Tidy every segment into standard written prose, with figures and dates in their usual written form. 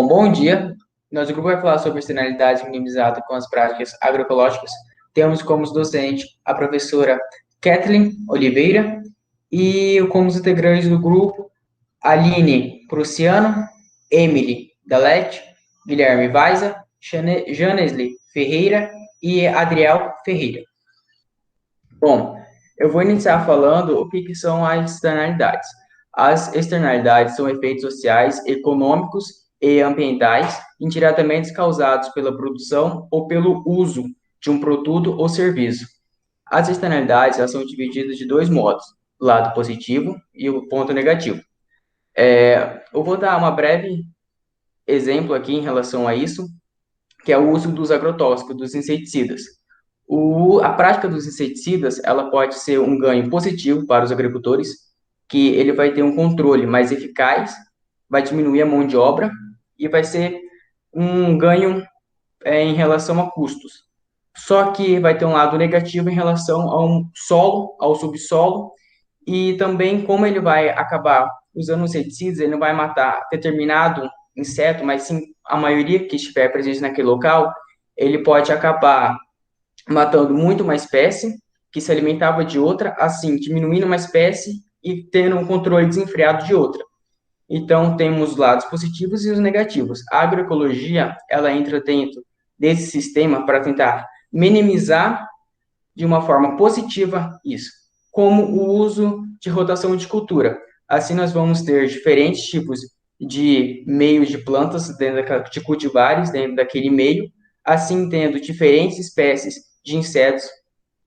Bom dia. Nosso grupo vai falar sobre externalidade minimizada com as práticas agroecológicas. Temos como docente a professora Kathleen Oliveira e como os integrantes do grupo, Aline Prussiano, Emily Galete, Guilherme Vaiza, Janesly Ferreira e Adriel Ferreira. Bom, eu vou iniciar falando o que são as externalidades. As externalidades são efeitos sociais, econômicos e ambientais indiretamente causados pela produção ou pelo uso de um produto ou serviço. As externalidades elas são divididas de dois modos, o lado positivo e o ponto negativo. Eu vou dar uma breve exemplo aqui em relação a isso, que é o uso dos agrotóxicos, dos inseticidas. A prática dos inseticidas, ela pode ser um ganho positivo para os agricultores, que ele vai ter um controle mais eficaz, vai diminuir a mão de obra e vai ser um ganho em relação a custos. Só que vai ter um lado negativo em relação ao solo, ao subsolo, e também como ele vai acabar usando inseticidas, ele não vai matar determinado inseto, mas sim a maioria que estiver presente naquele local, ele pode acabar matando muito uma espécie que se alimentava de outra, assim, diminuindo uma espécie e tendo um controle desenfreado de outra. Então, temos os lados positivos e os negativos. A agroecologia, ela entra dentro desse sistema para tentar minimizar de uma forma positiva isso, como o uso de rotação de cultura. Assim, nós vamos ter diferentes tipos de meios de plantas de cultivares dentro daquele meio, assim tendo diferentes espécies de insetos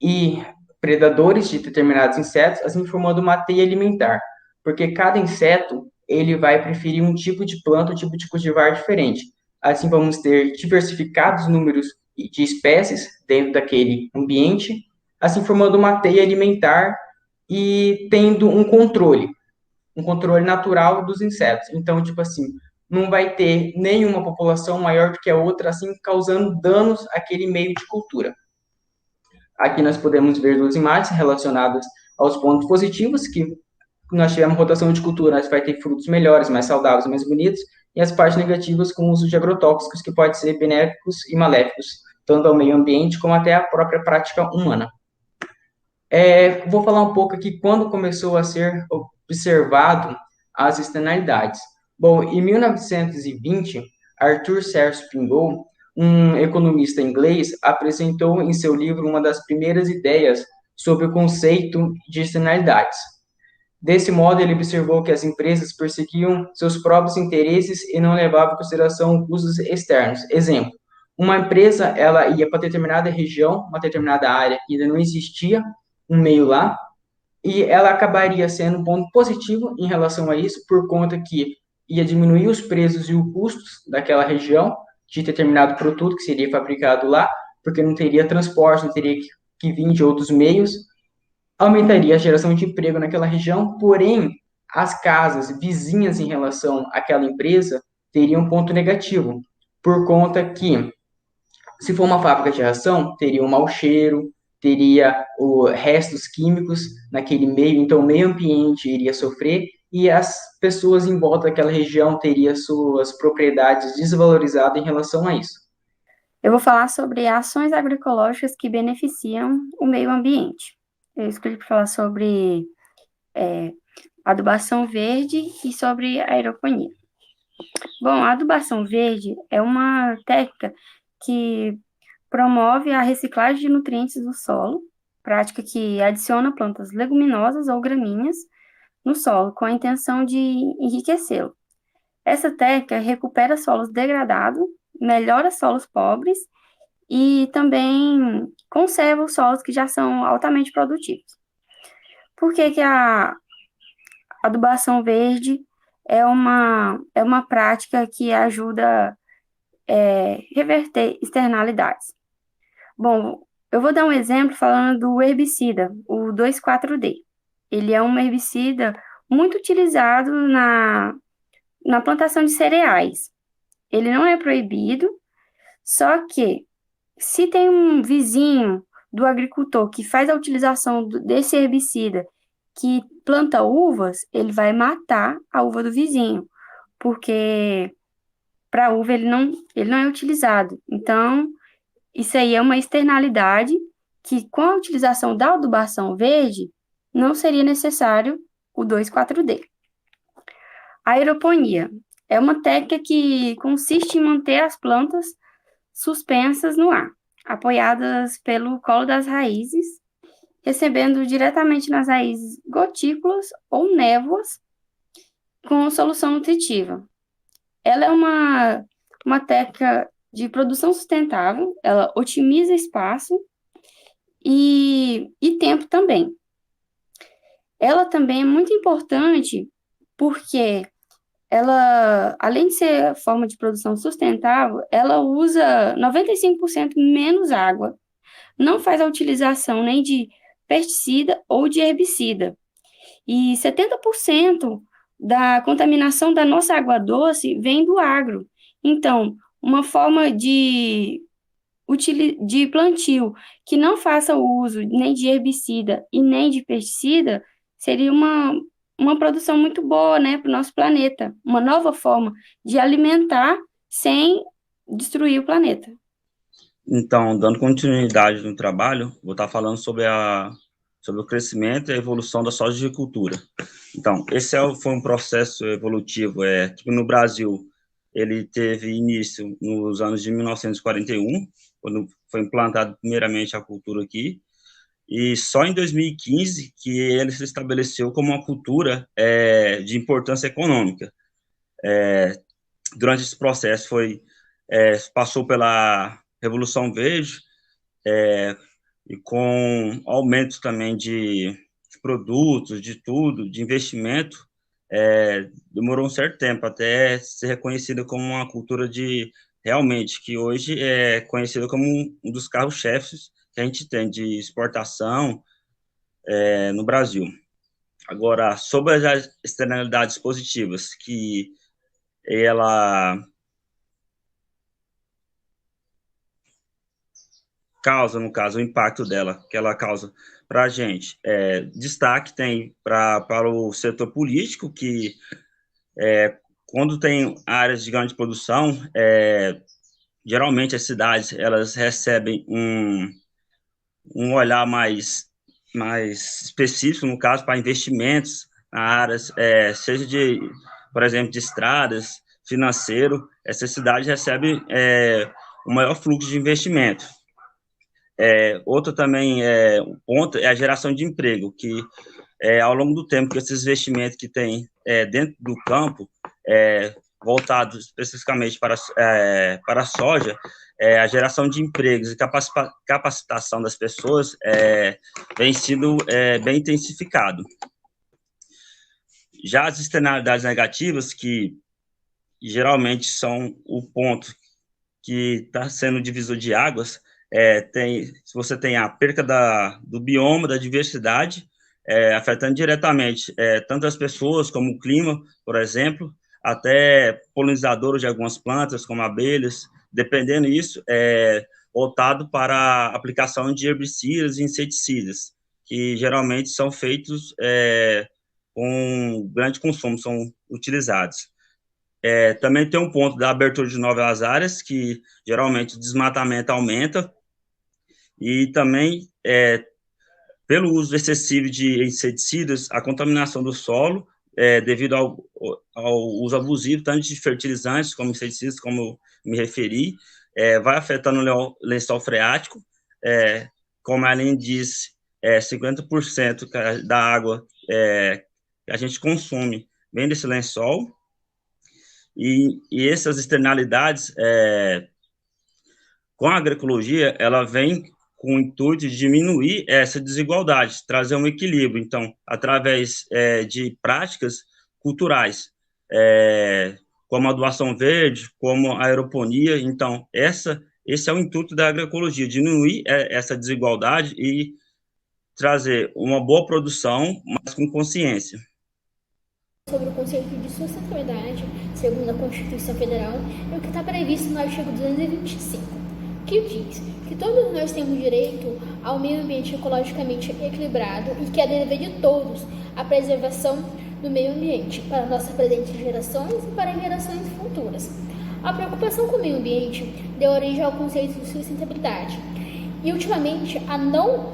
e predadores de determinados insetos, assim formando uma teia alimentar, porque cada inseto ele vai preferir um tipo de planta, um tipo de cultivar diferente. Assim vamos ter diversificados números de espécies dentro daquele ambiente, assim formando uma teia alimentar e tendo um controle natural dos insetos. Então, tipo assim, não vai ter nenhuma população maior do que a outra, assim causando danos àquele meio de cultura. Aqui nós podemos ver duas imagens relacionadas aos pontos positivos, que nós tivemos rotação de cultura, nós vai ter frutos melhores, mais saudáveis, mais bonitos, e as partes negativas com o uso de agrotóxicos, que pode ser benéficos e maléficos, tanto ao meio ambiente como até à própria prática humana. Vou falar um pouco aqui quando começou a ser observado as externalidades. Bom, em 1920, Arthur Serge Pingot, um economista inglês, apresentou em seu livro uma das primeiras ideias sobre o conceito de externalidades. Desse modo, ele observou que as empresas perseguiam seus próprios interesses e não levavam em consideração custos externos. Exemplo, uma empresa ela ia para determinada região, uma determinada área que ainda não existia um meio lá, e ela acabaria sendo um ponto positivo em relação a isso, por conta que ia diminuir os preços e os custos daquela região de determinado produto que seria fabricado lá, porque não teria transporte, não teria que vir de outros meios, aumentaria a geração de emprego naquela região, porém, as casas vizinhas em relação àquela empresa teriam um ponto negativo, por conta que, se for uma fábrica de ração, teria um mau cheiro, teria restos químicos naquele meio, então o meio ambiente iria sofrer e as pessoas em volta daquela região teriam suas propriedades desvalorizadas em relação a isso. Eu vou falar sobre ações agroecológicas que beneficiam o meio ambiente. Eu escolhi para falar sobre adubação verde e sobre aeroponia. Bom, a adubação verde é uma técnica que promove a reciclagem de nutrientes do solo, prática que adiciona plantas leguminosas ou gramíneas no solo, com a intenção de enriquecê-lo. Essa técnica recupera solos degradados, melhora solos pobres e também conserva os solos que já são altamente produtivos. Por que que a adubação verde é uma prática que ajuda reverter externalidades? Bom, eu vou dar um exemplo falando do herbicida, o 2,4-D. Ele é um herbicida muito utilizado na plantação de cereais. Ele não é proibido, só que se tem um vizinho do agricultor que faz a utilização desse herbicida que planta uvas, ele vai matar a uva do vizinho, porque para uva ele não é utilizado. Então, isso aí é uma externalidade que, com a utilização da adubação verde, não seria necessário o 2,4-D. A aeroponia é uma técnica que consiste em manter as plantas suspensas no ar, apoiadas pelo colo das raízes, recebendo diretamente nas raízes gotículas ou névoas com solução nutritiva. Ela é uma técnica de produção sustentável, ela otimiza espaço e tempo também. Ela também é muito importante porque ela, além de ser forma de produção sustentável, ela usa 95% menos água, não faz a utilização nem de pesticida ou de herbicida. E 70% da contaminação da nossa água doce vem do agro. Então, uma forma de plantio que não faça uso nem de herbicida e nem de pesticida seria uma produção muito boa, né, para o nosso planeta. Uma nova forma de alimentar sem destruir o planeta. Então, dando continuidade no trabalho, vou estar falando sobre o crescimento e a evolução da sojicultura. Então, foi um processo evolutivo que no Brasil ele teve início nos anos de 1941, quando foi implantado primeiramente a cultura aqui, e só em 2015 que ele se estabeleceu como uma cultura de importância econômica. Durante esse processo passou pela Revolução Verde, e com aumento também de produtos, de tudo, de investimento, demorou um certo tempo até ser reconhecida como uma cultura realmente, que hoje é conhecida como um dos carros-chefes que a gente tem de exportação no Brasil. Agora, sobre as externalidades positivas que ela causa, no caso, o impacto dela, que ela causa para a gente. Destaque tem para o setor político, que quando tem áreas de grande produção, geralmente as cidades elas recebem um olhar mais específico, no caso, para investimentos na áreas, seja por exemplo, de estradas, financeiro, essa cidade recebe o maior fluxo de investimento. Outro também ponto é a geração de emprego, que ao longo do tempo que esses investimentos que tem dentro do campo, voltados especificamente para a soja, a geração de empregos e capacitação das pessoas vem sido bem intensificado. Já as externalidades negativas, que geralmente são o ponto que está sendo divisor de águas, se você tem a perca do bioma, da diversidade, afetando diretamente tanto as pessoas como o clima, por exemplo, até polinizadores de algumas plantas, como abelhas, dependendo disso, voltado para a aplicação de herbicidas e inseticidas, que geralmente são feitos com grande consumo, são utilizados. Também tem um ponto da abertura de novas áreas, que geralmente o desmatamento aumenta, e também, pelo uso excessivo de inseticidas, a contaminação do solo, devido ao uso abusivo, tanto de fertilizantes como inseticidas, como eu me referi, vai afetando o lençol freático, como a Aline disse, 50% da água que a gente consome vem desse lençol, e essas externalidades, com a agroecologia, ela vem com o intuito de diminuir essa desigualdade, trazer um equilíbrio, então, através de práticas culturais, como a doação verde, como a aeroponia. Então, esse é o intuito da agroecologia, diminuir essa desigualdade e trazer uma boa produção, mas com consciência. Sobre o conceito de sustentabilidade, segundo a Constituição Federal, é o que está previsto no artigo 225, que diz que todos nós temos direito ao meio ambiente ecologicamente equilibrado e que é dever de todos a preservação do meio ambiente para nossas presentes gerações e para gerações futuras. A preocupação com o meio ambiente deu origem ao conceito de sustentabilidade. E, ultimamente, a não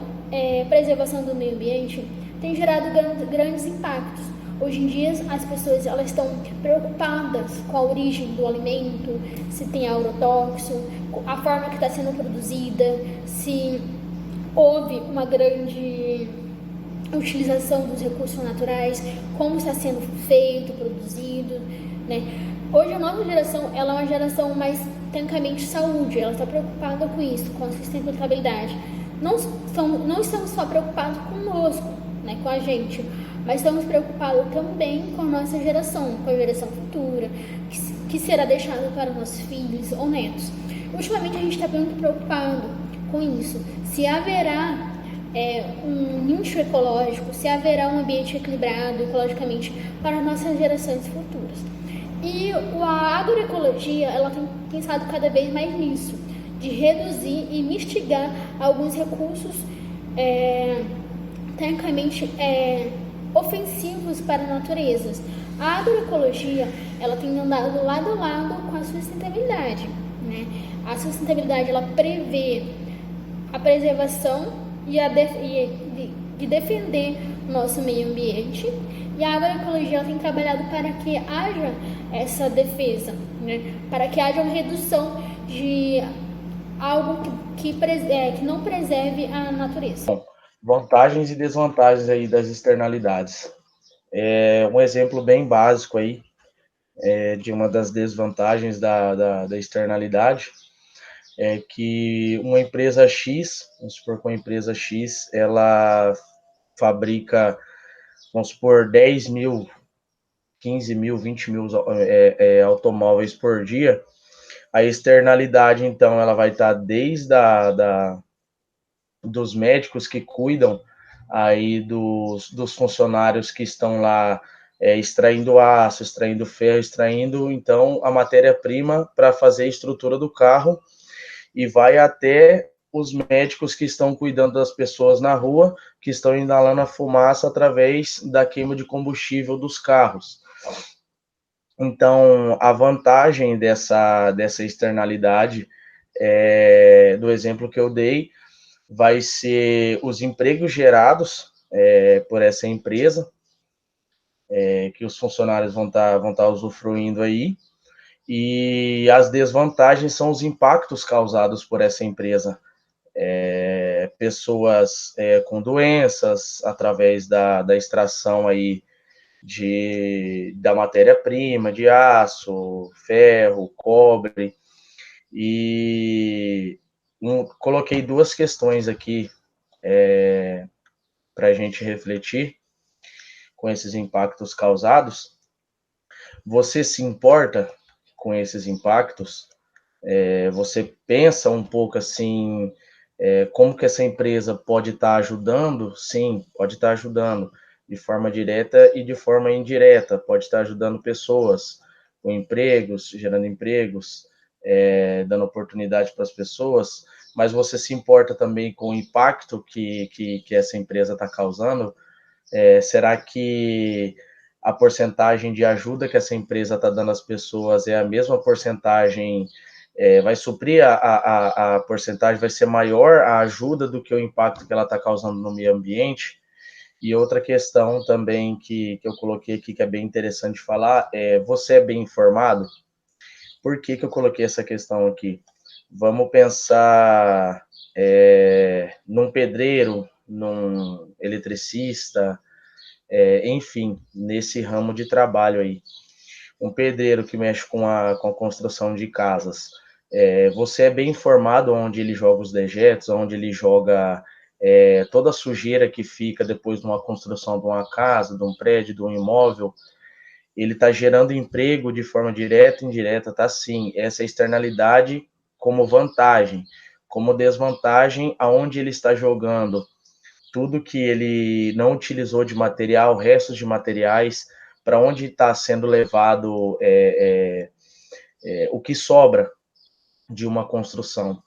preservação do meio ambiente tem gerado grandes impactos. Hoje em dia, as pessoas elas estão preocupadas com a origem do alimento, se tem agrotóxico, a forma que está sendo produzida, se houve uma grande utilização dos recursos naturais, como está sendo feito, produzido, né? Hoje a nova geração, ela é uma geração mais tecnicamente saúde, ela está preocupada com isso, com a sustentabilidade. Não estamos só preocupados conosco, né, com a gente, mas estamos preocupados também com a nossa geração, com a geração futura, que será deixada para nossos filhos ou netos. Ultimamente a gente está muito preocupado com isso, se haverá um nicho ecológico, se haverá um ambiente equilibrado ecologicamente para nossas gerações futuras. E a agroecologia, ela tem pensado cada vez mais nisso, de reduzir e mitigar alguns recursos tecnicamente ofensivos para a natureza. A agroecologia, ela tem andado lado a lado com a sustentabilidade, né? A sustentabilidade, ela prevê a preservação de defender o nosso meio ambiente, e a agroecologia ela tem trabalhado para que haja essa defesa, né? Para que haja uma redução de algo que não preserve a natureza. Bom, vantagens e desvantagens aí das externalidades. Um exemplo bem básico aí de uma das desvantagens da externalidade é que uma empresa X, vamos supor que uma empresa X, ela fabrica, vamos supor, 10 mil, 15 mil, 20 mil automóveis por dia. A externalidade, então, ela vai estar desde dos médicos que cuidam aí dos funcionários que estão lá extraindo aço, extraindo ferro, extraindo, então, a matéria-prima para fazer a estrutura do carro, e vai até os médicos que estão cuidando das pessoas na rua, que estão inalando a fumaça através da queima de combustível dos carros. Então, a vantagem dessa externalidade, do exemplo que eu dei, vai ser os empregos gerados por essa empresa, que os funcionários vão tá usufruindo aí, e as desvantagens são os impactos causados por essa empresa. Pessoas com doenças através da extração aí da matéria-prima, de aço, ferro, cobre, e coloquei duas questões aqui para a gente refletir com esses impactos causados. Você se importa com esses impactos? Você pensa um pouco assim, como que essa empresa pode estar ajudando? Sim, pode estar ajudando de forma direta e de forma indireta, pode estar ajudando pessoas com empregos, gerando empregos, dando oportunidade para as pessoas, mas você se importa também com o impacto que essa empresa está causando? Será que a porcentagem de ajuda que essa empresa está dando às pessoas é a mesma porcentagem, vai suprir a porcentagem, vai ser maior a ajuda do que o impacto que ela está causando no meio ambiente? E outra questão também que eu coloquei aqui, que é bem interessante falar, você é bem informado? Por que eu coloquei essa questão aqui? Vamos pensar num pedreiro, num eletricista, enfim, nesse ramo de trabalho aí. Um pedreiro que mexe com a construção de casas, você é bem informado onde ele joga os dejetos, onde ele joga toda a sujeira que fica depois de uma construção de uma casa, de um prédio, de um imóvel? Ele está gerando emprego de forma direta e indireta, tá sim. Essa externalidade como vantagem, como desvantagem, aonde ele está jogando tudo que ele não utilizou de material, restos de materiais, para onde está sendo levado o que sobra de uma construção.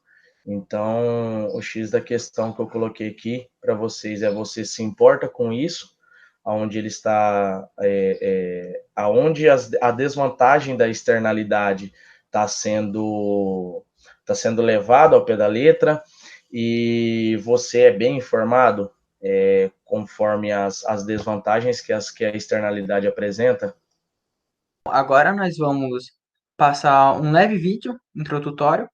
Então, o X da questão que eu coloquei aqui para vocês é: você se importa com isso? Aonde ele está, aonde a desvantagem da externalidade está sendo levado ao pé da letra, e você é bem informado conforme as desvantagens que a externalidade apresenta? Agora nós vamos passar um leve vídeo introdutório,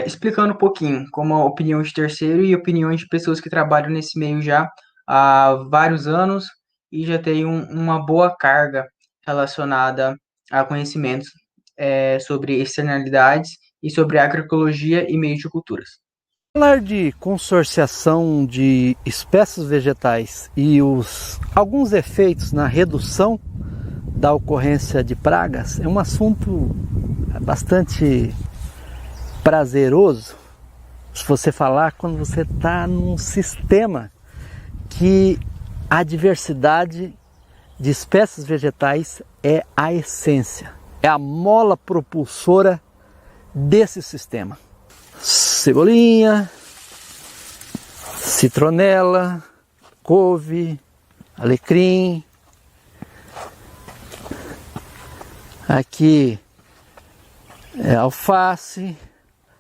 explicando um pouquinho como a opinião de terceiro e opiniões de pessoas que trabalham nesse meio já há vários anos e já tem uma boa carga relacionada a conhecimentos sobre externalidades e sobre agroecologia e meio de culturas. Falar de consorciação de espécies vegetais e alguns efeitos na redução da ocorrência de pragas é um assunto bastante prazeroso se você falar quando você está num sistema que a diversidade de espécies vegetais é a essência, é a mola propulsora desse sistema. Cebolinha, citronela, couve, alecrim. Aqui é alface,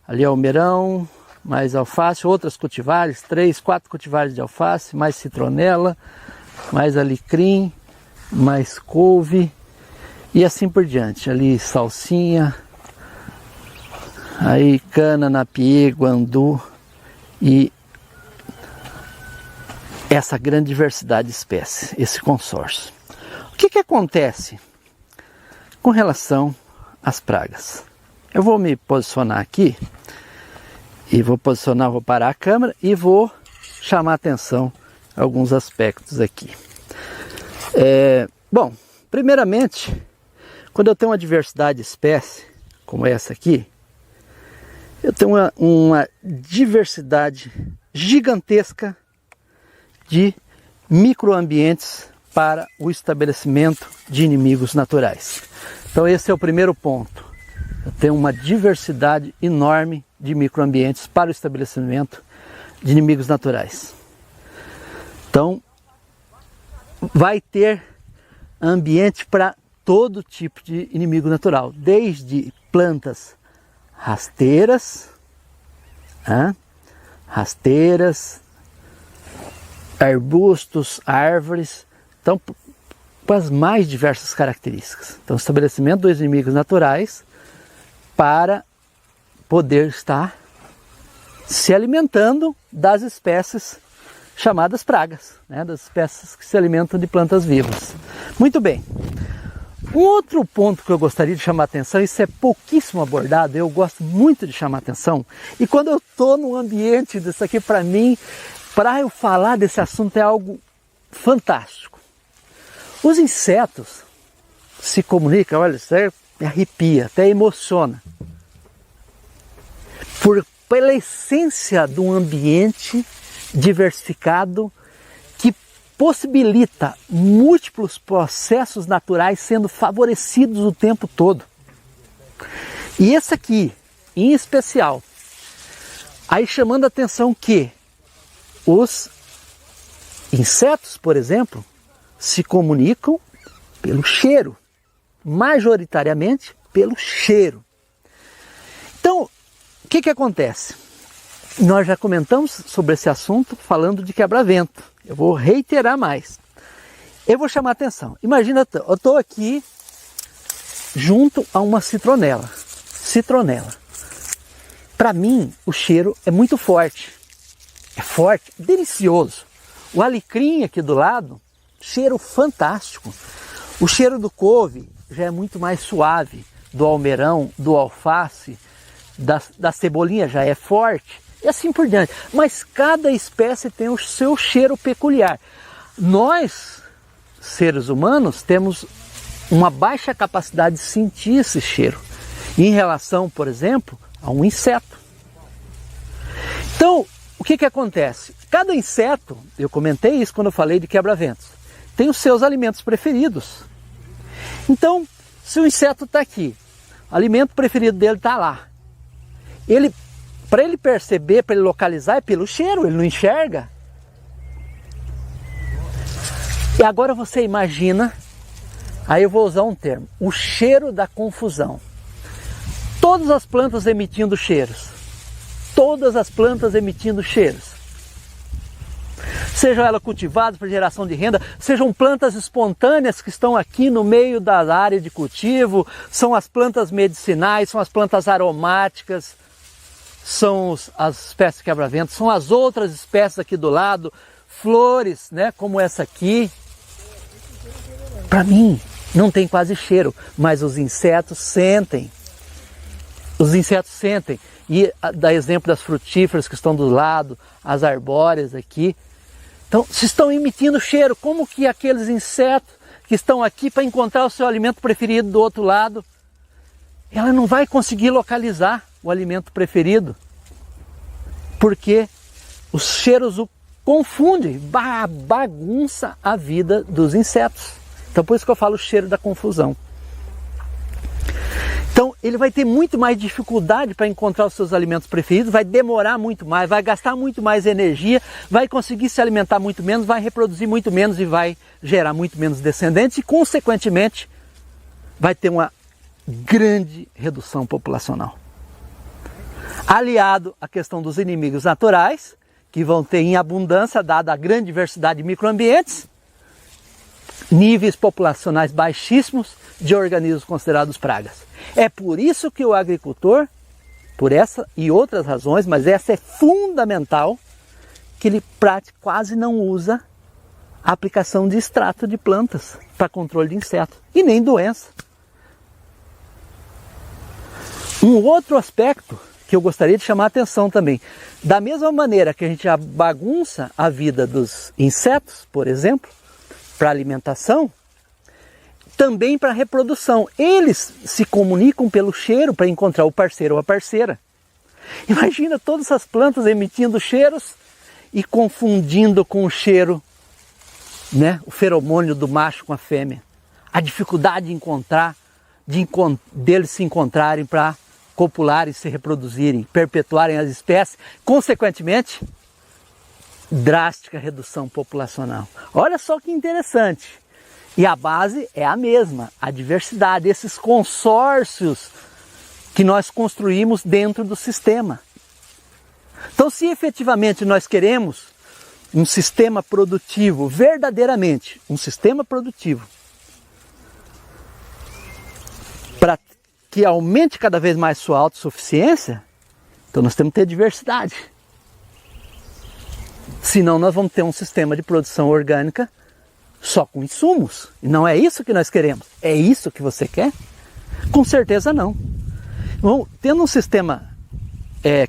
ali é almeirão, mais alface, outras cultivares, 3, 4 cultivares de alface, mais citronela, mais alecrim, mais couve e assim por diante. Ali salsinha, aí cana, napiê, guandu e essa grande diversidade de espécies, esse consórcio. O que acontece com relação às pragas? Eu vou me posicionar aqui e vou parar a câmera e vou chamar a atenção a alguns aspectos aqui. Bom, primeiramente, quando eu tenho uma diversidade de espécie, como essa aqui, eu tenho uma diversidade gigantesca de microambientes para o estabelecimento de inimigos naturais. Então esse é o primeiro ponto. Eu tenho uma diversidade enorme de microambientes para o estabelecimento de inimigos naturais. Então vai ter ambiente para todo tipo de inimigo natural, desde plantas rasteiras, arbustos, árvores, então com as mais diversas características. Então, estabelecimento dos inimigos naturais para poder estar se alimentando das espécies chamadas pragas, das espécies que se alimentam de plantas vivas. Muito bem. Um outro ponto que eu gostaria de chamar a atenção, isso é pouquíssimo abordado, eu gosto muito de chamar a atenção, e quando eu estou no ambiente disso aqui, para mim, para eu falar desse assunto é algo fantástico. Os insetos se comunicam, olha, isso me arrepia, até emociona. Pela essência de um ambiente diversificado que possibilita múltiplos processos naturais sendo favorecidos o tempo todo. E esse aqui, em especial, aí chamando a atenção que os insetos, por exemplo, se comunicam pelo cheiro, majoritariamente pelo cheiro. Então, o que acontece? Nós já comentamos sobre esse assunto falando de quebra-vento. Eu vou reiterar mais. Eu vou chamar a atenção. Imagina, eu estou aqui junto a uma citronela. Para mim, o cheiro é muito forte. É forte, delicioso. O alecrim aqui do lado, cheiro fantástico. O cheiro do couve já é muito mais suave. Do almeirão, do alface, da cebolinha já é forte. E assim por diante. Mas cada espécie tem o seu cheiro peculiar. Nós, seres humanos, temos uma baixa capacidade de sentir esse cheiro em relação, por exemplo, a um inseto. Então, o que acontece? Cada inseto, eu comentei isso quando eu falei de quebra-ventos, tem os seus alimentos preferidos. Então, se o inseto está aqui, o alimento preferido dele está lá. Para ele perceber, para ele localizar, é pelo cheiro, ele não enxerga. E agora você imagina, aí eu vou usar um termo, o cheiro da confusão. todas as plantas emitindo cheiros. Todas as plantas emitindo cheiros. Sejam elas cultivadas para geração de renda, sejam plantas espontâneas que estão aqui no meio da área de cultivo, são as plantas medicinais, são as plantas aromáticas, são as espécies quebra-vento, são as outras espécies aqui do lado, flores, né, como essa aqui. Para mim, não tem quase cheiro, mas os insetos sentem. Os insetos sentem. E dá exemplo das frutíferas que estão do lado, as arbóreas aqui. Então, se estão emitindo cheiro, como que aqueles insetos que estão aqui para encontrar o seu alimento preferido do outro lado, ela não vai conseguir localizar o alimento preferido, porque os cheiros o confundem, bagunça a vida dos insetos. Então, por isso que eu falo o cheiro da confusão. Então, ele vai ter muito mais dificuldade para encontrar os seus alimentos preferidos, vai demorar muito mais, vai gastar muito mais energia, vai conseguir se alimentar muito menos, vai reproduzir muito menos e vai gerar muito menos descendentes e, consequentemente, vai ter uma grande redução populacional. Aliado à questão dos inimigos naturais, que vão ter em abundância, dada a grande diversidade de microambientes, níveis populacionais baixíssimos de organismos considerados pragas. É por isso que o agricultor, por essa e outras razões, mas essa é fundamental, que ele quase não usa a aplicação de extrato de plantas para controle de insetos e nem doença. Um outro aspecto que eu gostaria de chamar a atenção também, da mesma maneira que a gente bagunça a vida dos insetos, por exemplo, para alimentação, também para reprodução. Eles se comunicam pelo cheiro para encontrar o parceiro ou a parceira. Imagina todas essas plantas emitindo cheiros e confundindo com o cheiro, né, o feromônio do macho com a fêmea. A dificuldade de encontrar, deles se encontrarem para copularem, se reproduzirem, perpetuarem as espécies. Consequentemente, drástica redução populacional. Olha só que interessante. E a base é a mesma, a diversidade, esses consórcios que nós construímos dentro do sistema. Então, se efetivamente nós queremos um sistema produtivo, verdadeiramente um sistema produtivo, para que aumente cada vez mais sua autossuficiência, então nós temos que ter diversidade. Senão nós vamos ter um sistema de produção orgânica só com insumos. E não é isso que nós queremos. É isso que você quer? Com certeza não. Bom, tendo um sistema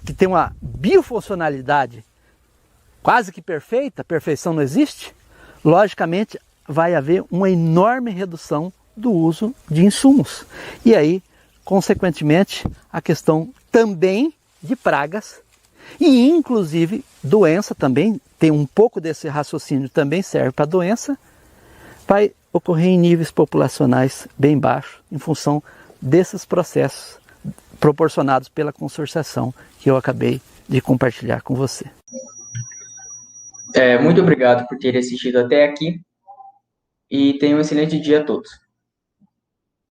que tem uma biofuncionalidade quase que perfeita, perfeição não existe, logicamente vai haver uma enorme redução do uso de insumos. E aí, consequentemente, a questão também de pragas e inclusive doença também, tem um pouco desse raciocínio também serve para doença, vai ocorrer em níveis populacionais bem baixos em função desses processos proporcionados pela consorciação que eu acabei de compartilhar com você. Muito obrigado por ter assistido até aqui e tenham um excelente dia a todos.